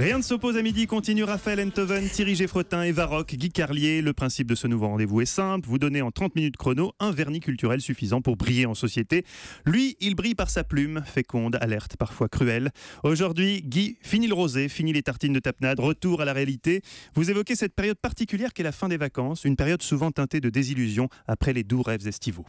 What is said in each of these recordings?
Rien ne s'oppose à midi, continue Raphaël Enthoven, Thierry Geffrotin, Eva Rock, Guy Carlier. Le principe de ce nouveau rendez-vous est simple, vous donnez en 30 minutes chrono un vernis culturel suffisant pour briller en société. Lui, il brille par sa plume, féconde, alerte, parfois cruelle. Aujourd'hui, Guy, fini le rosé, fini les tartines de tapenade, retour à la réalité. Vous évoquez cette période particulière qu'est la fin des vacances, une période souvent teintée de désillusion après les doux rêves estivaux.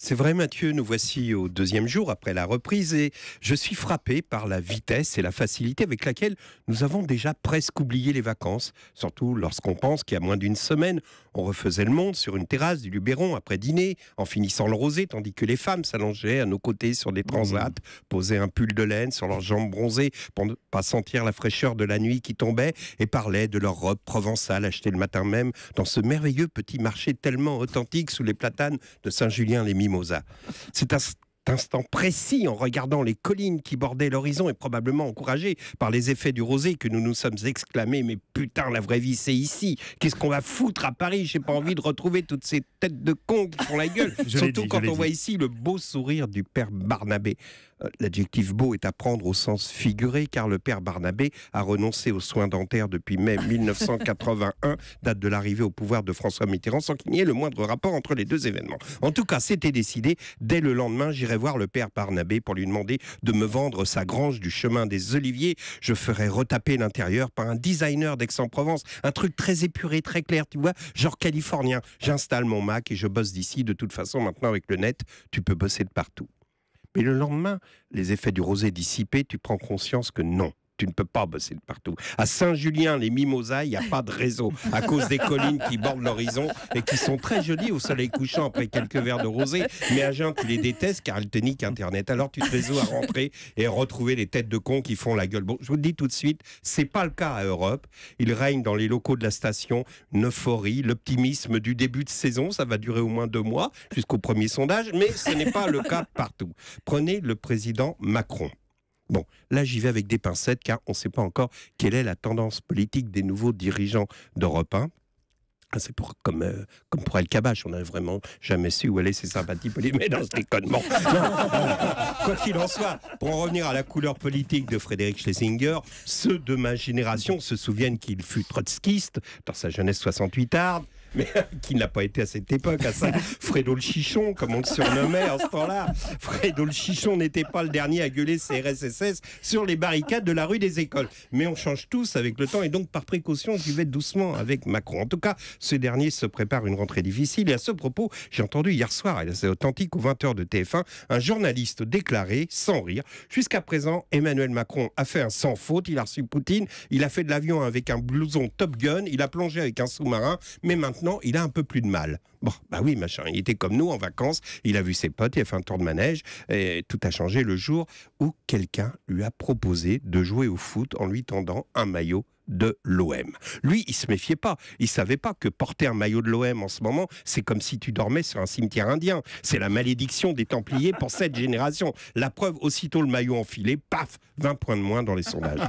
C'est vrai Mathieu, nous voici au deuxième jour après la reprise et je suis frappé par la vitesse et la facilité avec laquelle nous avons déjà presque oublié les vacances, surtout lorsqu'on pense qu'il y a moins d'une semaine, on refaisait le monde sur une terrasse du Luberon après dîner, en finissant le rosé, tandis que les femmes s'allongeaient à nos côtés sur des transats, posaient un pull de laine sur leurs jambes bronzées pour ne pas sentir la fraîcheur de la nuit qui tombait et parlaient de leurs robes provençales achetées le matin même dans ce merveilleux petit marché tellement authentique sous les platanes de Saint-Julien-les-Mimosas. C'est un instant précis, en regardant les collines qui bordaient l'horizon et probablement encouragés par les effets du rosé, que nous nous sommes exclamés, mais putain, la vraie vie c'est ici, qu'est-ce qu'on va foutre à Paris, j'ai pas envie de retrouver toutes ces têtes de cons qui font la gueule, surtout quand on voit ici le beau sourire du père Barnabé. L'adjectif beau est à prendre au sens figuré, car le père Barnabé a renoncé aux soins dentaires depuis mai 1981, date de l'arrivée au pouvoir de François Mitterrand, sans qu'il n'y ait le moindre rapport entre les deux événements. En tout cas, c'était décidé. Dès le lendemain, j'irai voir le père Barnabé pour lui demander de me vendre sa grange du chemin des Oliviers. Je ferai retaper l'intérieur par un designer d'Aix-en-Provence, un truc très épuré, très clair, tu vois, genre californien. J'installe mon Mac et je bosse d'ici. De toute façon, maintenant avec le net, tu peux bosser de partout. Mais le lendemain, les effets du rosé dissipés, tu prends conscience que non. Tu ne peux pas bosser de partout. À Saint-Julien-les-Mimosas, il n'y a pas de réseau à cause des collines qui bordent l'horizon et qui sont très jolies au soleil couchant après quelques verres de rosé. Mais à jeun, tu les détestes car elles te niquent Internet. Alors tu te résous à rentrer et à retrouver les têtes de cons qui font la gueule. Bon, je vous le dis tout de suite, c'est pas le cas à Europe. Il règne dans les locaux de la station une euphorie, l'optimisme du début de saison. Ça va durer au moins 2 mois jusqu'au premier sondage, mais ce n'est pas le cas partout. Prenez le président Macron. Bon, là j'y vais avec des pincettes car on ne sait pas encore quelle est la tendance politique des nouveaux dirigeants d'Europe 1. C'est comme pour El Kabash, on n'a vraiment jamais su où allaient ses sympathies politiques. Mais non, je déconne. Bon. Quoi qu'il en soit, pour en revenir à la couleur politique de Frédéric Schlesinger, ceux de ma génération se souviennent qu'il fut trotskiste dans sa jeunesse 68arde, mais qui n'a pas été à cette époque, à ça. Fredo le Chichon, comme on le surnommait en ce temps-là. Fredo le Chichon n'était pas le dernier à gueuler CRSSS sur les barricades de la rue des Écoles. Mais on change tous avec le temps et donc par précaution, j'y vais doucement avec Macron. En tout cas, ce dernier se prépare une rentrée difficile et à ce propos, j'ai entendu hier soir, et c'est authentique, aux 20h de TF1, un journaliste déclarer, sans rire, jusqu'à présent, Emmanuel Macron a fait un sans faute, il a reçu Poutine, il a fait de l'avion avec un blouson Top Gun, il a plongé avec un sous-marin, mais maintenant, il a un peu plus de mal. Bon, bah oui, machin, il était comme nous en vacances, il a vu ses potes, il a fait un tour de manège, et tout a changé le jour où quelqu'un lui a proposé de jouer au foot en lui tendant un maillot de l'OM. Lui, il se méfiait pas. Il savait pas que porter un maillot de l'OM en ce moment, c'est comme si tu dormais sur un cimetière indien. C'est la malédiction des Templiers pour cette génération. La preuve, aussitôt le maillot enfilé, paf, 20 points de moins dans les sondages.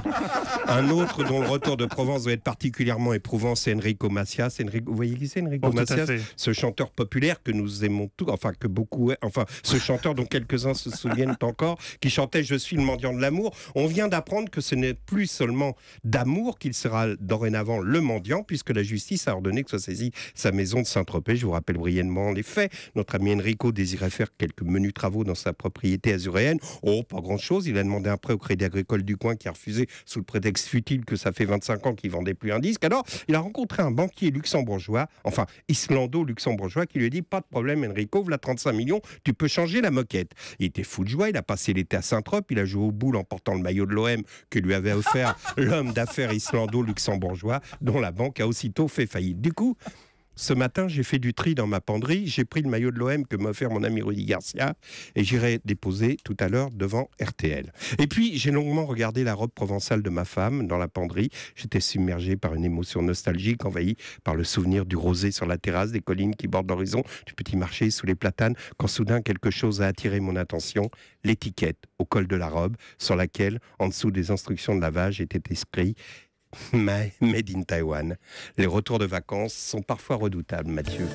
Un autre dont le retour de Provence doit être particulièrement éprouvant, c'est Enrico Macias. Vous voyez qui c'est, Enrico Macias? Ce chanteur populaire que nous aimons tous, enfin que beaucoup, enfin ce chanteur dont quelques-uns se souviennent encore, qui chantait « Je suis le mendiant de l'amour ». On vient d'apprendre que ce n'est plus seulement d'amour qu'il sera dorénavant le mendiant, puisque la justice a ordonné que soit saisie sa maison de Saint-Tropez. Je vous rappelle brièvement les faits. Notre ami Enrico désirait faire quelques menus travaux dans sa propriété azuréenne. Oh, pas grand-chose. Il a demandé un prêt au Crédit Agricole du coin qui a refusé sous le prétexte futile que ça fait 25 ans qu'il vendait plus un disque. Alors, il a rencontré un banquier luxembourgeois, enfin islando-luxembourgeois, qui lui a dit « Pas de problème Enrico, voilà 35 millions, tu peux changer la moquette ». Il était fou de joie, il a passé l'été à Saint-Tropez, il a joué aux boules en portant le maillot de l'OM que lui avait offert l'homme d'affaires islando-luxembourgeois dont la banque a aussitôt fait faillite. Du coup, ce matin, j'ai fait du tri dans ma penderie, j'ai pris le maillot de l'OM que m'a offert mon ami Rudy Garcia et j'irai déposer tout à l'heure devant RTL. Et puis, j'ai longuement regardé la robe provençale de ma femme dans la penderie. J'étais submergé par une émotion nostalgique, envahi par le souvenir du rosé sur la terrasse, des collines qui bordent l'horizon, du petit marché sous les platanes, quand soudain quelque chose a attiré mon attention, l'étiquette au col de la robe, sur laquelle, en dessous des instructions de lavage, était écrit Made in Taiwan. Les retours de vacances sont parfois redoutables, Mathieu.